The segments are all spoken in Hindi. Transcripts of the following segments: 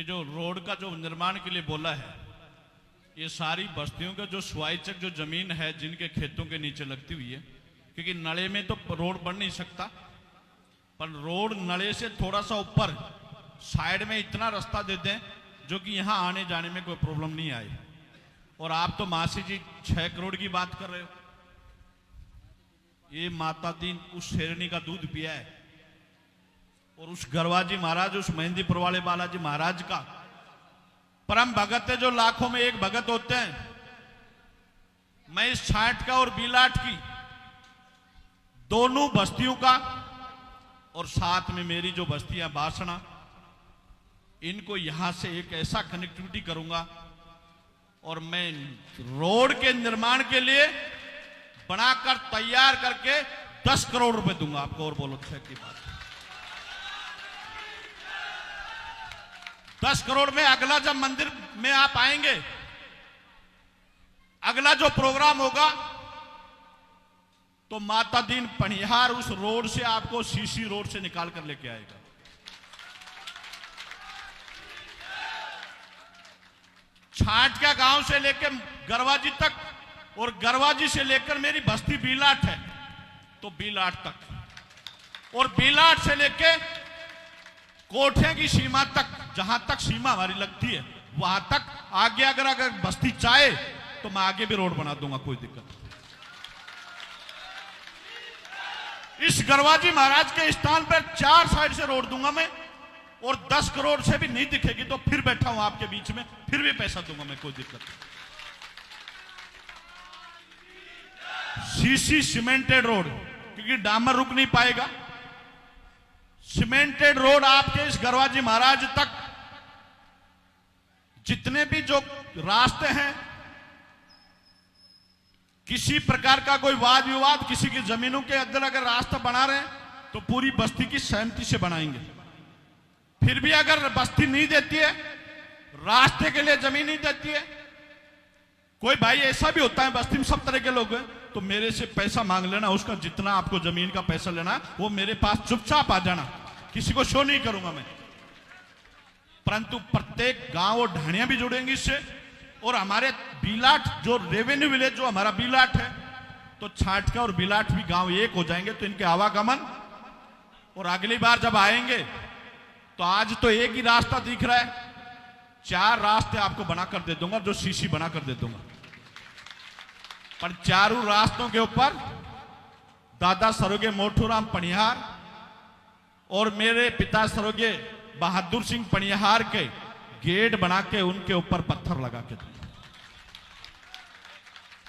जो रोड का जो निर्माण के लिए बोला है, ये सारी बस्तियों का जो स्वायचक जो जमीन है जिनके खेतों के नीचे लगती हुई है, क्योंकि नले में तो रोड बन नहीं सकता, पर रोड नले से थोड़ा सा ऊपर साइड में इतना रास्ता दे दें जो कि यहाँ आने जाने में कोई प्रॉब्लम नहीं आए। और आप तो मासी जी 6 करोड़ की बात कर रहे हो। ये माता दीन उस शेरनी का दूध पिया है और उस गरवाजी महाराज, उस मेहंदीपुर वाले बालाजी महाराज का परम भगत है, जो लाखों में एक भगत होते हैं। मैं इस छाट का और बीलाट की दोनों बस्तियों का और साथ में मेरी जो बस्तियां बासना, इनको यहां से एक ऐसा कनेक्टिविटी करूंगा और मैं रोड के निर्माण के लिए बनाकर तैयार करके 10 करोड़ रुपए दूंगा आपको। और बोलो 6 की बात, 10 करोड़ में अगला जब मंदिर में आप आएंगे, अगला जो प्रोग्राम होगा तो माता दीन पनिहार उस रोड से आपको सीसी रोड से निकाल कर लेके आएगा। छाटका गांव से लेकर गरवाजी तक और गरवाजी से लेकर मेरी बस्ती बीलाट है तो बीलाट तक, और बीलाट से लेकर कोठे की सीमा तक, जहां तक सीमा हमारी लगती है वहां तक आगे अगर बस्ती चाहे तो मैं आगे भी रोड बना दूंगा, कोई दिक्कत नहीं। इस गरवाजी महाराज के स्थान पर 4 साइड से रोड दूंगा मैं, और 10 करोड़ से भी नहीं दिखेगी तो फिर बैठा हूं आपके बीच में, फिर भी पैसा दूंगा मैं, कोई दिक्कत नहीं। सीसी सीमेंटेड रोड, क्योंकि डामर रुक नहीं पाएगा। सीमेंटेड रोड आपके इस गरवाजी महाराज तक जितने भी जो रास्ते हैं, किसी प्रकार का कोई वाद विवाद, किसी की जमीनों के अंदर अगर रास्ता बना रहे हैं तो पूरी बस्ती की सहमति से बनाएंगे। फिर भी अगर बस्ती नहीं देती है, रास्ते के लिए जमीन नहीं देती है, कोई भाई ऐसा भी होता है बस्ती में सब तरह के लोग हैं, तो मेरे से पैसा मांग लेना, उसका जितना आपको जमीन का पैसा लेना वो मेरे पास चुपचाप आ जाना, किसी को शो नहीं करूंगा मैं। परंतु प्रत्येक गांव और ढाणियां भी जुड़ेंगी इससे, और हमारे बीलाट जो रेवेन्यू विलेज जो हमारा बीलाट है, तो छाटका और बीलाट भी गांव एक हो जाएंगे, तो इनके आवागमन, और अगली बार जब आएंगे तो आज तो एक ही रास्ता दिख रहा है, 4 रास्ते आपको बनाकर दे दूंगा, जो सीसी बनाकर दे दूंगा। पर चारों रास्तों के ऊपर दादा सरोगे मोटूराम पनिहार और मेरे पिता सरोगे बहादुर सिंह पनिहार के गेट बना के उनके ऊपर पत्थर लगा के दूंगा।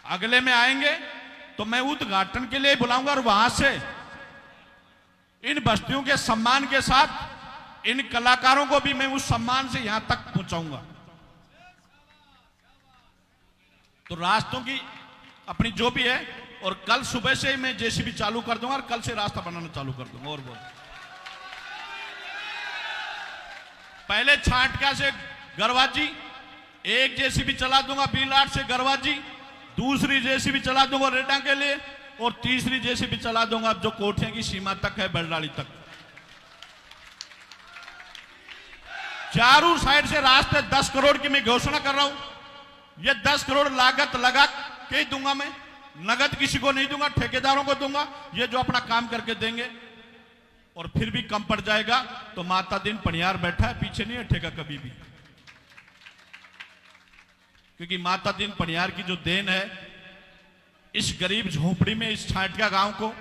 अगले में आएंगे तो मैं उद्घाटन के लिए बुलाऊंगा, और वहां से इन बस्तियों के सम्मान के साथ इन कलाकारों को भी मैं उस सम्मान से यहां तक पहुंचाऊंगा। तो रास्तों की अपनी जो भी है, और कल सुबह से ही मैं जेसीबी चालू कर दूंगा और कल से रास्ता बनाना चालू कर दूंगा। और बोल, पहले छाटका से गरवाजी एक जेसीबी चला दूंगा, बीलाट से गरवाजी, दूसरी जेसीबी चला दूंगा रेडा के लिए, और तीसरी जेसीबी चला दूंगा जो कोठे की सीमा तक है, बलडाली तक। चारों साइड से रास्ते 10 करोड़ की मैं घोषणा कर रहा हूं। ये 10 करोड़ लागत लगा के ही दूंगा मैं, नगद किसी को नहीं दूंगा, ठेकेदारों को दूंगा, ये जो अपना काम करके देंगे। और फिर भी कम पड़ जाएगा तो माता दीन पनिहार बैठा है, पीछे नहीं हटेगा कभी भी, क्योंकि माता दीन पनिहार की जो देन है इस गरीब झोपड़ी में, इस छाटका गांव को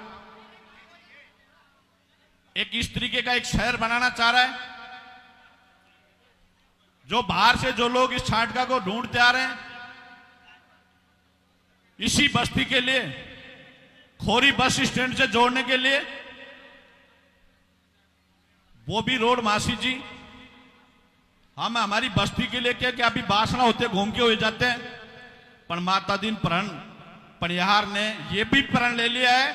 एक इस तरीके का एक शहर बनाना चाह रहा है। जो बाहर से जो लोग इस छाटका को ढूंढते आ रहे हैं, इसी बस्ती के लिए, खोरी बस स्टैंड से जोड़ने के लिए, वो भी रोड मासी जी हम हमारी बस्ती के लिए क्या क्या अभी बासना होते घूम के हुए जाते हैं, पर माता दीन प्रण पनिहार ने ये भी प्रण ले लिया है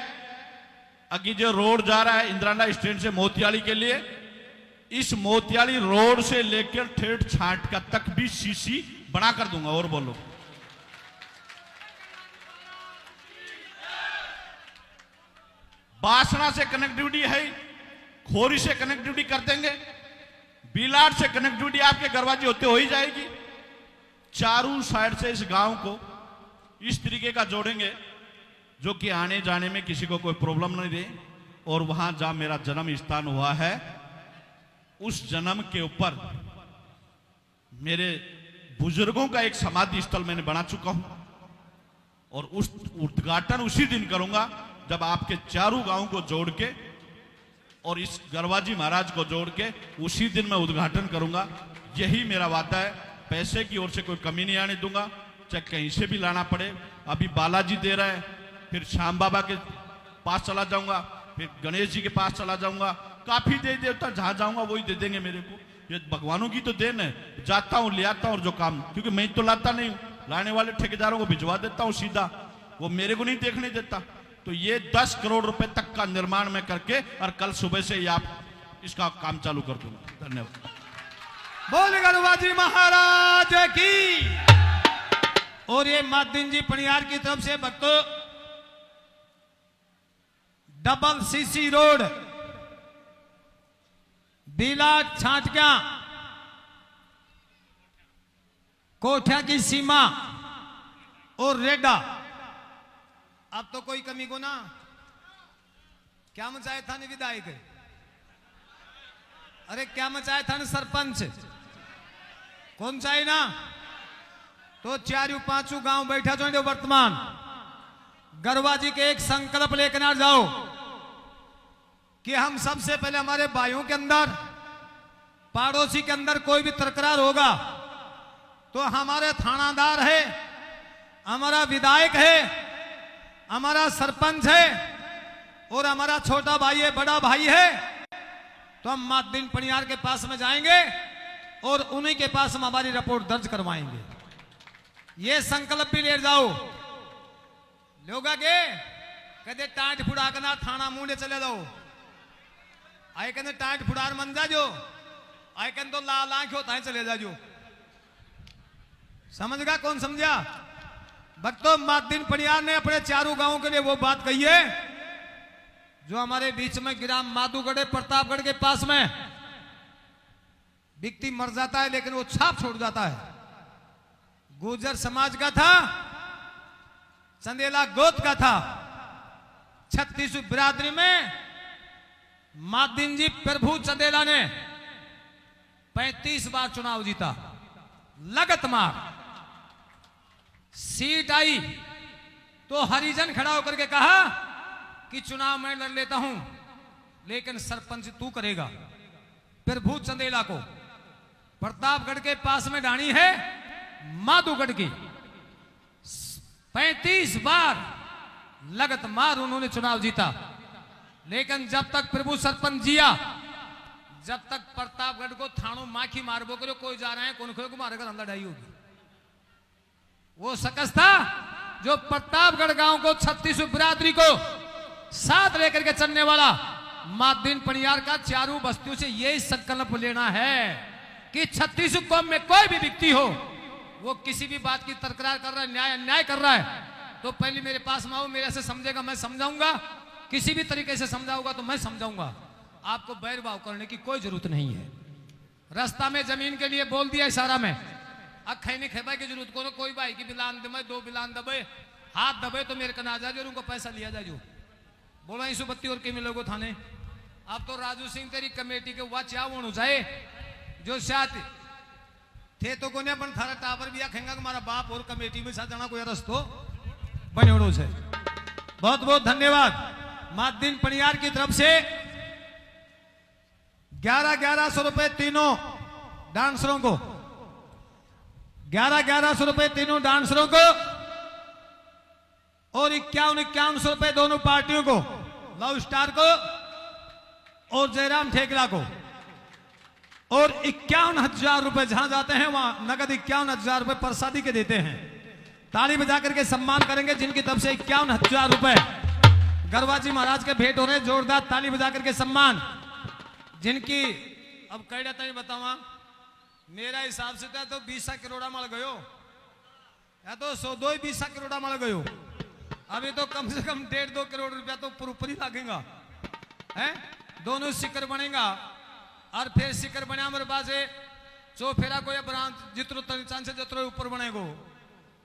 अभी जो रोड जा रहा है इंदिराना स्टैंड से मोतियाली के लिए, इस मोतियाली रोड से लेकर ठेठ छाटका तक भी सीसी बना कर दूंगा। और बोलो, बासना से कनेक्टिविटी है, खोरी से कनेक्टिविटी कर देंगे, बिलाट से कनेक्टिविटी आपके गरवाजी होते हो ही जाएगी। चारों साइड से इस गांव को इस तरीके का जोड़ेंगे जो कि आने जाने में किसी को कोई प्रॉब्लम नहीं रहे। और वहां जहां मेरा जन्म स्थान हुआ है उस जन्म के ऊपर मेरे बुजुर्गों का एक समाधि स्थल मैंने बना चुका हूं और उस उद्घाटन उसी दिन करूंगा जब आपके चारों गांव को जोड़ के और इस गरवाजी महाराज को जोड़ के उसी दिन मैं उद्घाटन करूंगा। यही मेरा वादा है। पैसे की ओर से कोई कमी नहीं आने दूंगा, चाहे कहीं से भी लाना पड़े। अभी बालाजी दे रहा है, फिर श्याम बाबा के पास चला जाऊंगा, फिर गणेश जी के पास चला जाऊंगा। काफी दे देवता जहां जाऊंगा वही दे देंगे मेरे को। ये भगवानों की तो देन है। जाता हूं ले आता हूं और जो काम, क्योंकि मैं तो लाता नहीं हूं, लाने वाले ठेकेदारों को भिजवा देता हूं सीधा, वो मेरे को नहीं देखने देता। तो ये 10 करोड़ रुपए तक का निर्माण मैं करके और कल सुबह से ही आप इसका काम चालू कर दूंगा। धन्यवाद। बोल गरवाजी महाराज की। और ये मादिन जी पनियार की तरफ से भक्तों डबल सीसी रोड बिलाट छाटक्या कोठा की सीमा और रेडा। अब तो कोई कमी को ना क्या मचाया था ने विधायक, अरे क्या मचाया था ने सरपंच, कौन चाहिए ना। तो 4-5 गांव बैठा जो वर्तमान गरवाजी के एक संकल्प लेकर आ जाओ कि हम सबसे पहले हमारे भाइयों के अंदर पड़ोसी के अंदर कोई भी तकरार होगा तो हमारे थानादार है, हमारा विधायक है, हमारा सरपंच है और हमारा छोटा भाई है, बड़ा भाई है। तो हम मादिन पनियार के पास में जाएंगे और उन्हीं के पास हम हमारी रिपोर्ट दर्ज करवाएंगे। ये संकल्प भी ले जाओ। लोग आगे कहते टाट फुड़ा करना थाना मुंडे चले जाओ, आए कहते टाट फुड़ार मन जाजो, आए कहते तो लाल आंख होता है चले जाजो। समझ गया कौन समझा। भक्तों मादिन पनियार ने अपने चारों गांवों के लिए वो बात कही है जो हमारे बीच में ग्राम माधुगढ़ प्रतापगढ़ के पास में व्यक्ति मर जाता है लेकिन वो छाप छोड़ जाता है। गुर्जर समाज का था, चंदेला गोत का था। 36 बिरादरी में मादिन जी प्रभु चंदेला ने 35 बार चुनाव जीता लगातार। सीट आई तो हरिजन खड़ा होकर के कहा कि चुनाव मैं लड़ लेता हूं लेकिन सरपंच तू करेगा। प्रभु चंदेला को प्रतापगढ़ के पास में डाणी है माधुगढ़ की 35 बार लगातार उन्होंने चुनाव जीता। लेकिन जब तक प्रभु सरपंच जिया, जब तक प्रतापगढ़ को थानों माखी मारबो करो कोई जा रहे हैं कौन को मारेगा अंदर ढाई होगी। वो सकस था जो प्रतापगढ़ गांव को 36 बिरादरी को साथ लेकर के चलने वाला मादिन पनियार का चारों बस्तियों से यही संकल्प लेना है कि 36 कौम में कोई भी व्यक्ति हो वो किसी भी बात की तकरार कर रहा है, न्याय अन्याय कर रहा है तो पहले मेरे पास में आओ, मेरे से समझेगा मैं समझाऊंगा, किसी भी तरीके से समझाऊंगा तो मैं समझाऊंगा। आपको बैर भाव करने की कोई जरूरत नहीं है। रास्ता में जमीन के लिए बोल दिया इशारा में, अब खैनी खेबा की जरूरत को कोई भाई की बिलान दबे 2 बिलान दबे हाथ दबे तो मेरे कना जा जो उनको पैसा लिया जाए जो बोला 132 और के मिलोगो थाने। अब तो राजू सिंह तेरी कमेटी के हुआ चावण हो जाए जो साथ थे तो कोने अपन थारा टावर भी आखेंगा कि हमारा बाप और कमेटी में साथ जाना कोई रस्तो बने से। बहुत बहुत धन्यवाद मादिन पनियार की तरफ से 1100 रुपए तीनों डांसरों को, 1100 रुपए तीनों डांसरों को और 5100 रुपए दोनों पार्टियों को, लव स्टार को और जयराम ठेकरा को। और 51,000 रुपए जहां जाते हैं वहां नगद 51,000 रुपए प्रसादी के देते हैं। ताली बजा करके सम्मान करेंगे जिनकी तरफ से 51,000 रुपए गरवाजी महाराज के भेंट हो रहे हैं। जोरदार ताली बजा करके सम्मान जिनकी अब कह देता है बतावा मेरा हिसाब से तो 20 करोड़ा मल गयो या तो 120 करोड़ा मल गयो। अभी तो कम से कम 1.5-2 करोड़ रुपया तो ऊपर ही लगेगा है। दोनों शिखर बनेगा और फिर शिखर बना मेरे बाजे जो फेरा कोई ब्रांच जितरो तनिचान से जितरो ऊपर बनेगो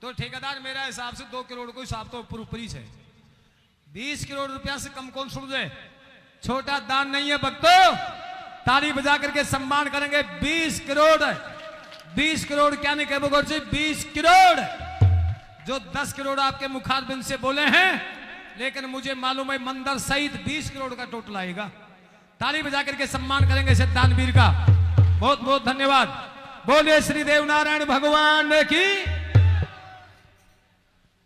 तो ठेकेदार मेरा हिसाब से 2 करोड़ को हिसाब तो ऊपर ऊपर ही है। 20 करोड़ रुपया से कम कौन सुन जाए, छोटा दान नहीं है भक्तों। ताली बजा करके सम्मान करेंगे। 20 करोड़, 20 करोड़ क्या नहीं कहे गौर से 20 करोड़, जो 10 करोड़ आपके मुखारबिंद से बोले हैं, लेकिन मुझे मालूम है मंदिर सहित 20 करोड़ का टोटल आएगा। ताली बजा करके सम्मान करेंगे इस दानवीर का। बहुत बहुत धन्यवाद। बोले श्री देव नारायण भगवान की।